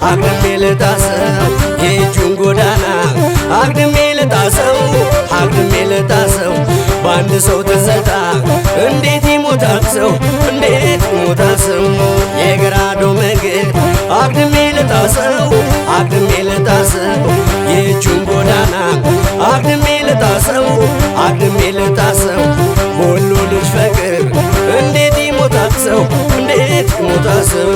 አግድሜ ልጣሰው የእጁን ጎዳና አግድሜ ልጣሰው አግድሜ ልጣሰው በአንድ ሰው ትዝታ እንዴት ይሞታል ሰው እንዴት ይሞታል ሰው የገራዶ መንገድ አግድሜ ልጣሰው አግድሜ ልጣሰው የእጁን ጎዳና አግድሜ ልጣሰው አግድሜ ልጣሰው በወሎ ልጅ ፍቅር እንዴት ይሞታል ሰው እንዴት ይሞታል ሰው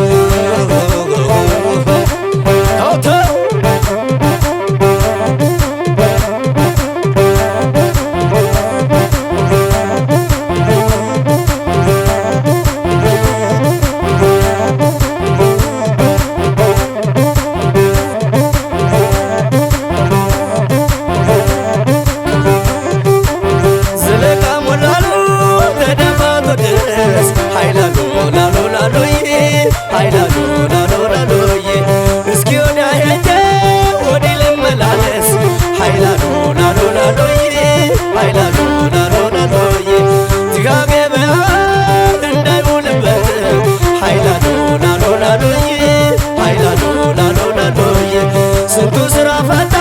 ስንቱ ስራ ፈታ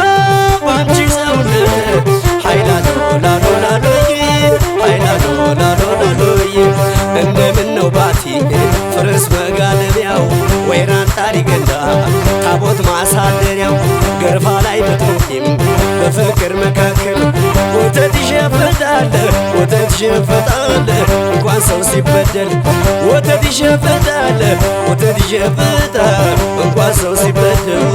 ባንቺ ሰውነት ሀይላሎ ላሎ ላሎዬ ሀይላሎ ላሎ ላሎዬ እንደምን ነው ባቲ ፍርስ መጋለቢያው ወይራን ጣሪ ገንዳ ታቦት ማሳደሪያው ገርፋ ላይ ብትሞቂም በፍቅር መካከል ወተት ይሸፍታል ወተት ይሸፍታል እንኳን ሰው ሲበደል ወተት ይሸፍታል ወተት ይሸፍታል እንኳን ሰው ሲበደል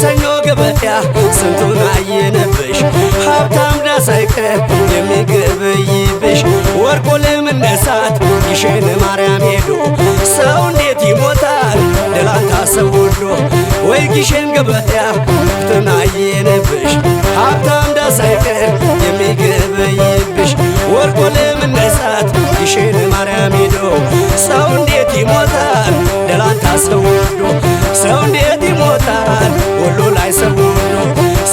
ሰኞ ገበያ ስንቱን አየነብሽ ሀብታም ዳሳይቀር የሚገበይብሽ ወርቆ ለመነሳት ግሸን ማርያም ሄዶ ሰው እንዴት ይሞታል ደላንታ ሰው ወዶ ወይ ግሸን ገበያ ስንቱን አየነብሽ ሀብታም ዳሳይቀር የሚገበይብሽ ወርቆ ለመነሳት ግሸን ማርያም ሄዶ ሰው እንዴት ይሞታል ደላንታ ሰው ወዶ ሰው እንዴት ይሞታል ወሎ ላይ ሰው ወዶ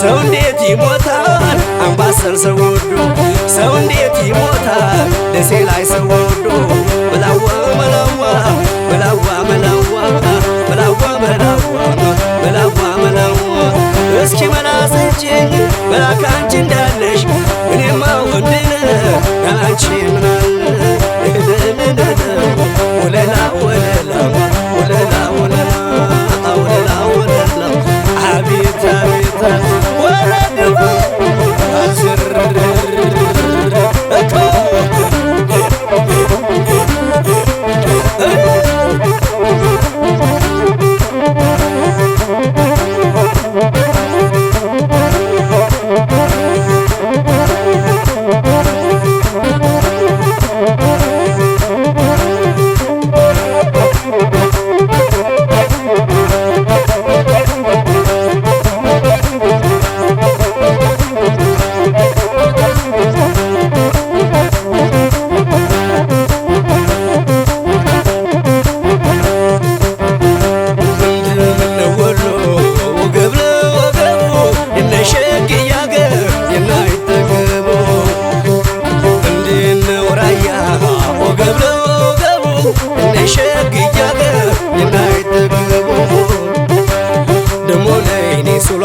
ሰው እንዴት ይሞታል አምባሰል ሰው ወዶ ሰው እንዴት ይሞታል ደሴ ላይ ሰው ወዶ መላዋ መላዋ መላዋ መላዋ መላዋ መላዋ መላዋ መላዋ እስኪ መላሰችኝ መላካንቺ እንዳለሽ እኔማ ወንድነ ያንቺ ምናለ ወለላ ወለላ ወለላ ወለላ ወለላ ወለላ አቤት አቤት ወለላ አዝር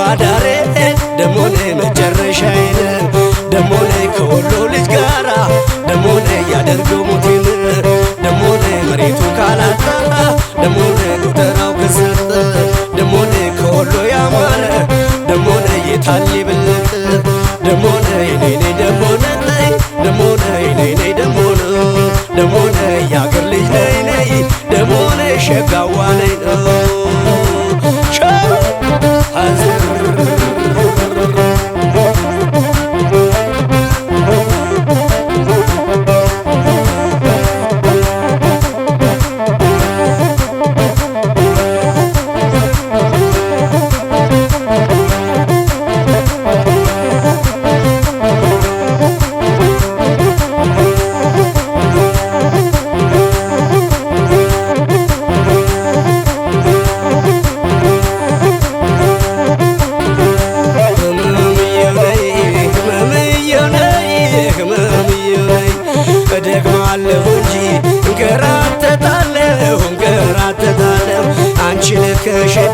አዳሬ ደሞኔ መጨረሻዬን ደሞኔ ከወሎ ልጅ ጋራ ደሞኔ ያደርገው ሞቴን ደሞኔ መሬቱ ካላጣ ደሞኔ ጎተራው ከሰጠ ደሞኔ ከወሎ ያማረ ደሞኔ የታል ይበልጥ ደሞኔ የኔ ደሞኔ ደሞኔ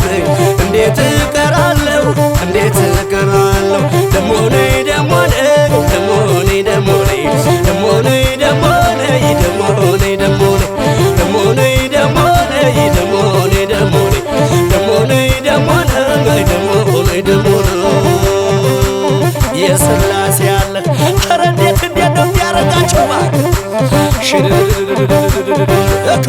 ነይ እንዴት እቀራለሁ እንዴት እቀራለሁ ደሞ ነይ ደሞ ነይ ደሞ ነይ ደሞ ነይ ደሞ ነይ ደሞ ነይ ደሞ ነይ ደሞ ነይ ደሞ ነይ ደሞ ነይ ደሞ ነይ ደሞ ነይ ደሞ ነይ ደሞ ነይ ደሞ ነይ ደሞ ነይ የሥላሴ ያለ ኧረ እንዴት ነው ያረጋቸው እኮ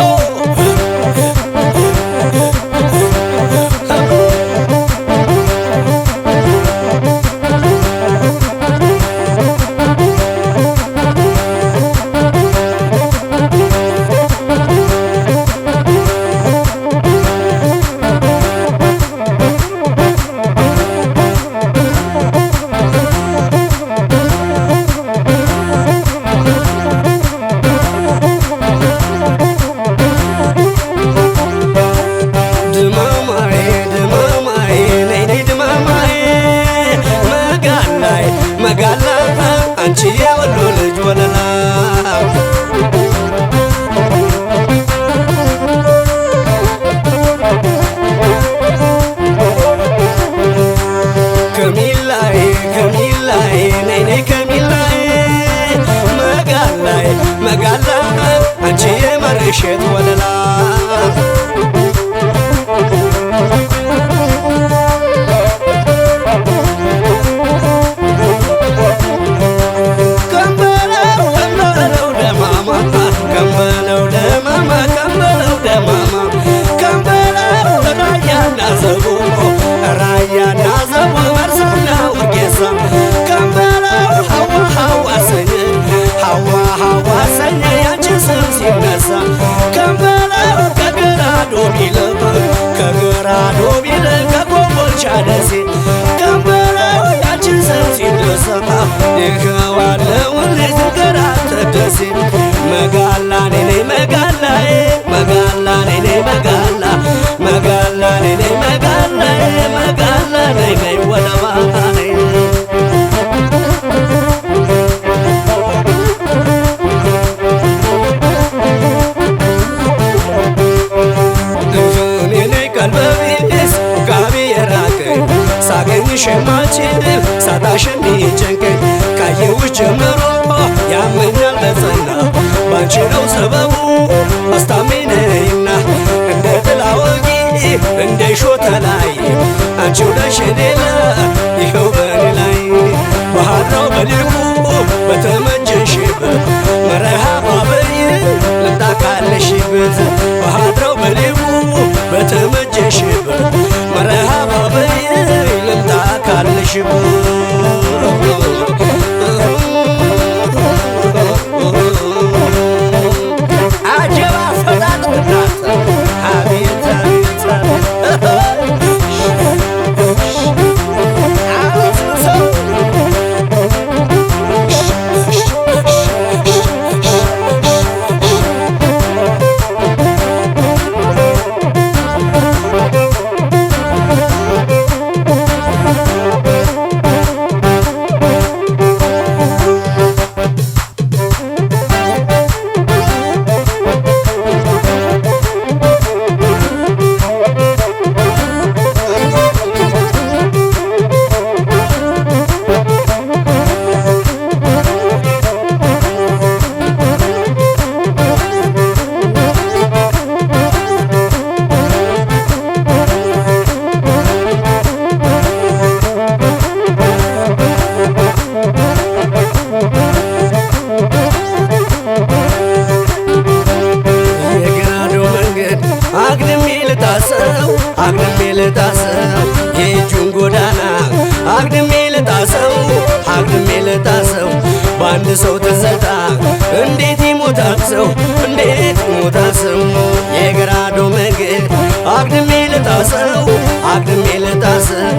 መጋላ አንቺ የወሎ ልጅ ወለላ ከሚላይ ከሚላይ ነይ ነይ ከሚላይ መጋላይ መጋላ አንቺ የመርሸት ወለላ ራያና ዘቡ መርሳና ወርጌሳ ከንበለው ሐዋ ሐዋ ሰኘ ሐዋ ሐዋ ሰኘ ያንቺ ስም ሲነሳ ከንበለው ከገራዶ ቢልም ከገራዶ ቢልም ከኮምቦልቻ ደሴ ከንበለው ያንቺ ስም ሲነሳ ይኸዋለው ልጅ ገራት ደሴ መጋላ ነይ መጋላዬ መጋላ ነይ መጋላ መጋላ ነይ መጋላ መጋላ ነይ ወለባ ቀልበቢስ ጋቢ የራቀኝ ሳገኝሽ የማልችል ሳጣሽ የሚጨንቀኝ ካየሁሽ ጀምሮ ያመኛል በጸና ባንቺ ነው ሰበቡ አስታማኝ ነይና እንደ ጥላ ወጊ እንደ ሾተ ላይ አንቺው ነሽ ሌላ ይኸው በኔ ላይ ባህራው በልቡ በተመቸሽበት መረሃባ በይ ልምጣ ካለሽበት ባህራው በልቡ በተመቸሽበት መረሃባ በይ ልምጣ ካለሽበት አጀባ ፈጣጥናት አቤት አግድሜ ልጣሰው የእጁን ጎዳና አግድሜ ልጣሰው አግድሜ ልጣሰው በአንድ ሰው ትዝታ እንዴት ይሞታል ሰው እንዴት ይሞታል ሰው የግራዶ መንገድ አግድሜ ልጣሰው አግድሜ ልጣሰው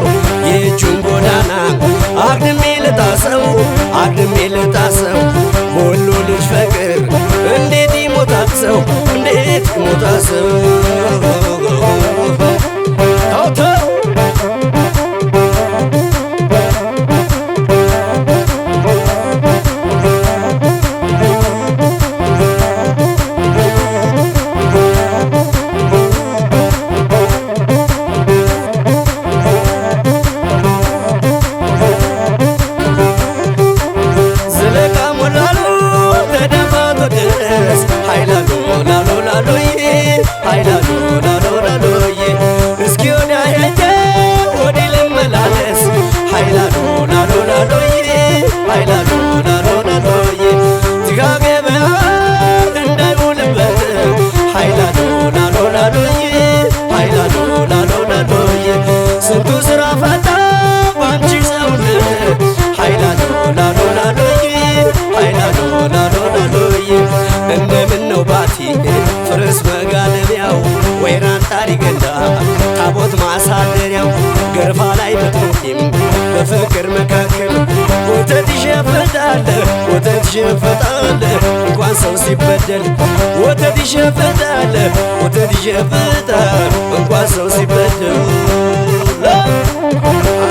የእጁን ጎዳና አግድሜ ልጣሰው አግድሜ ልጣሰው በወሎ ልጅ ፍቅር እንዴት ይሞታል ሰው እንዴት ይሞታል ሰው ማሳደሪያው ገርፋ ላይ ብትሞቂም በፍቅር መካከል ወተት ይሸፍታል ወተት ይሸፍታል እንኳን ሰው ሲበደል ወተት ይሸፍታል ወተት ይሸፍታል እንኳን ሰው ሲበደል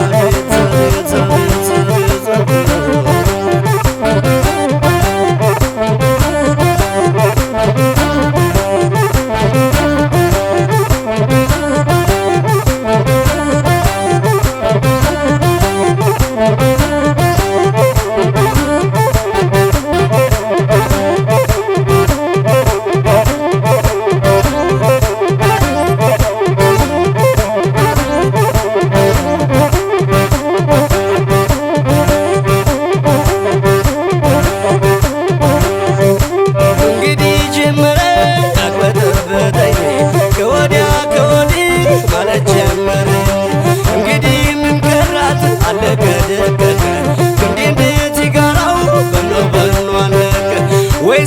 አቤት አቤት አቤት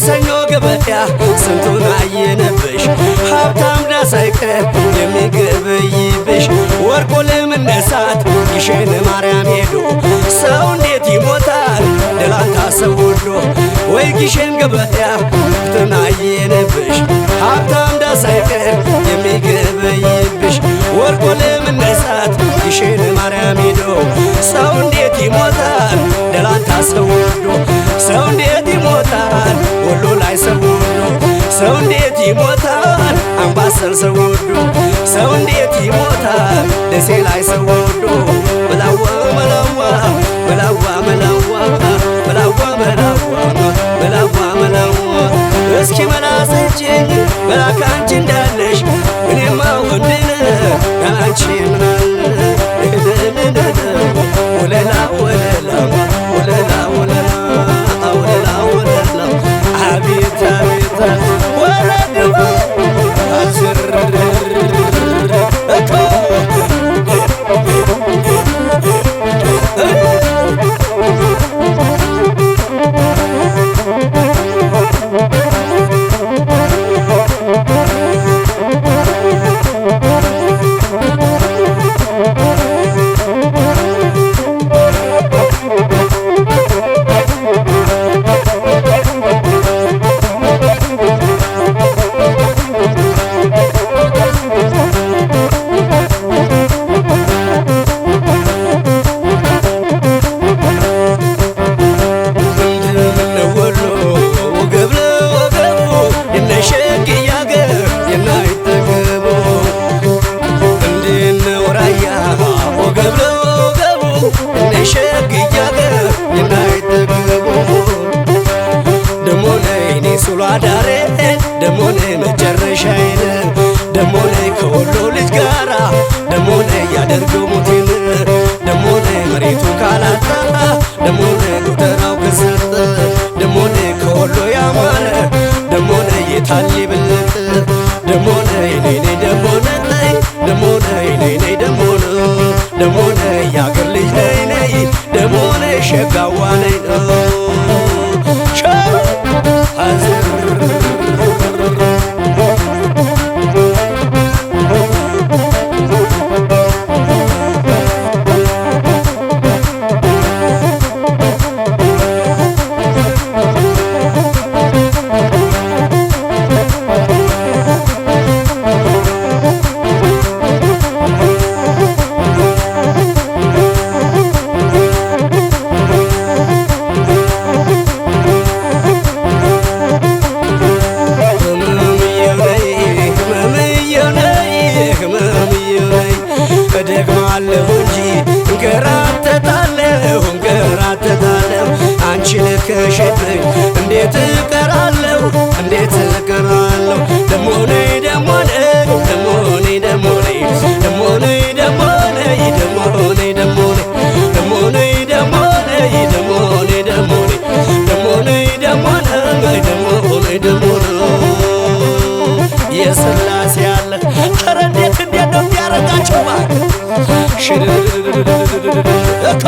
ሰኞ ገበያ ስንቱን አየነብሽ ሀብታም ዳሳይቀር የሚገበይብሽ ወርቆ ለመነሳት ግሸን ማርያም ሄዶ ሰው እንዴት ይሞታል ደላንታ ሰው ወዶ ወይ ግሸን ገበያ ስንቱን አየነብሽ ሀብታም ዳሳይቀር የሚገበይብሽ ወርቆ ለመነሳት ግሸን ማርያም ሄዶ ሰው እንዴት ይሞታል ደላንታ ሰው ወዶ ሰው እንዴት ይሞታል ወሎ ላይ ሰው ወዶ ሰው እንዴት ይሞታል አምባሰል ሰው ወዶ ሰው እንዴት ይሞታል ደሴ ላይ ሰው ወዶ መላዋ መላዋ መላዋ መላዋ መላዋ መላዋ መላዋ መላዋ እስኪ መላሰችኝ መላካንቺ እንዳለሽ እኔማ ወንድነ ያንቺ ምናለ ወለላ ወለላ ወለላ ወለላ ወለላ ወለላ አቤት አቤት ወለላ አስር እኮ አዳሬ ደሞ ነይ መጨረሻዬን ደሞ ነይ ከወሎ ልጅ ጋራ ደሞ ነይ ያደርገው ሞቴን ደሞ ነይ መሬቱ ካላጣ ደሞ ነይ ጎተራው ከሰጠ ደሞ ነይ ከወሎ ያማረ ደሞ ነይ የታል ይበልጥ ደሞ ነይ ነይ ነይ ደሞ ነይ ደሞ ነይ ነይ ነይ ደሞ ነይ ደሞ ነይ ያገር ልጅ ነይ ነይ ደሞ ነይ ሸጋዋ ነይ እደግማለሁ እንጂ እንከራተታለሁ እንከራተታለሁ አንቺን ከሸጥኝ እንዴት እቀራለሁ እንዴት እቀራለሁ ደሞ ነይ ደሞ ነይ ደሞ ነይ ደሞ ነይ ደሞ ነይ ደሞ ነይ ደሞ ነይ ደሞ ነይ ደሞ ነይ ደሞ ነይ ደሞ ነይ ደሞ ነይ ደሞ ነይ ደሞ ነይ ደሞ ነይ ደሞ ነይ የስላሴ ያለ ኧረ እንዴት ነው ያረጋቸው እኮ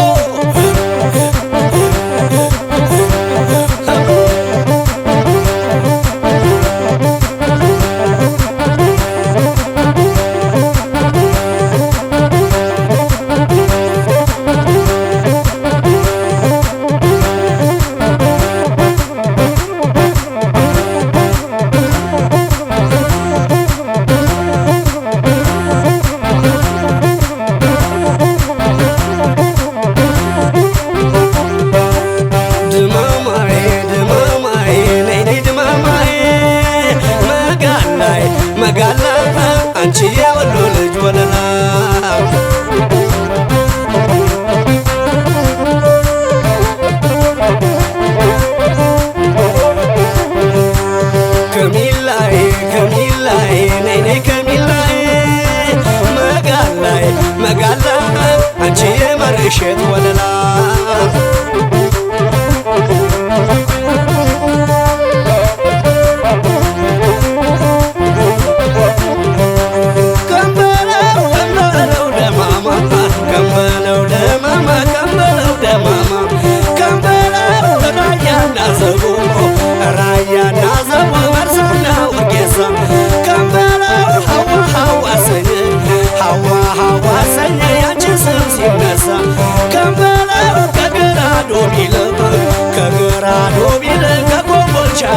እሸት ወለላ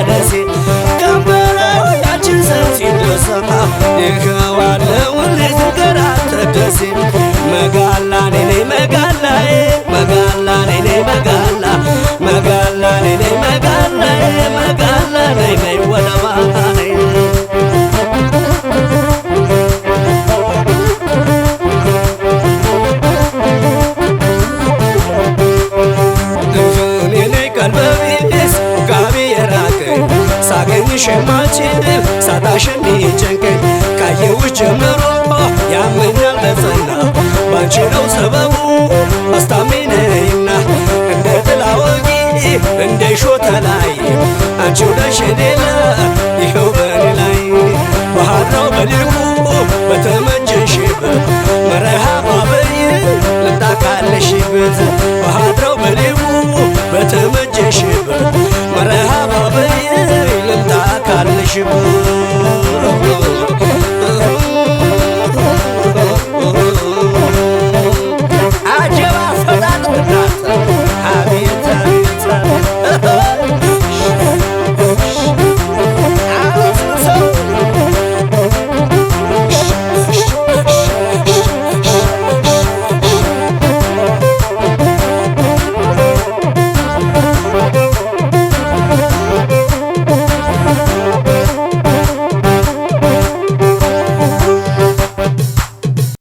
ደሴ ከበረው ያችን ሰው ሲነሳ ይኸዋለው ልጅ ገራት ደሴ መጋላ ነኔ መጋላዬ መጋላ ነኔ መጋላ መጋላ ነኔ መጋላ መጋላ ነኔ ወለባኔ ሳገኝሽ የማልችል ሳጣሽ የሚጨንቀኝ ካየሁሽ ጀምሮ ያመኛል በጸና ባንቺ ነው ሰበቡ አስታማኝ ነኝና እንደ ጥላ ወጊ እንደ ሾተ ላይ አንቺው ነሽ ሌላ ይኸው በኔ ላይ ባህራው በልቡ በተመቸሽበት መረሃባ በይ ልምጣ ካለሽበት ባህራው በልቡ በተመቸሽበት መረሃባ በይ ልምጣ ካለሽበት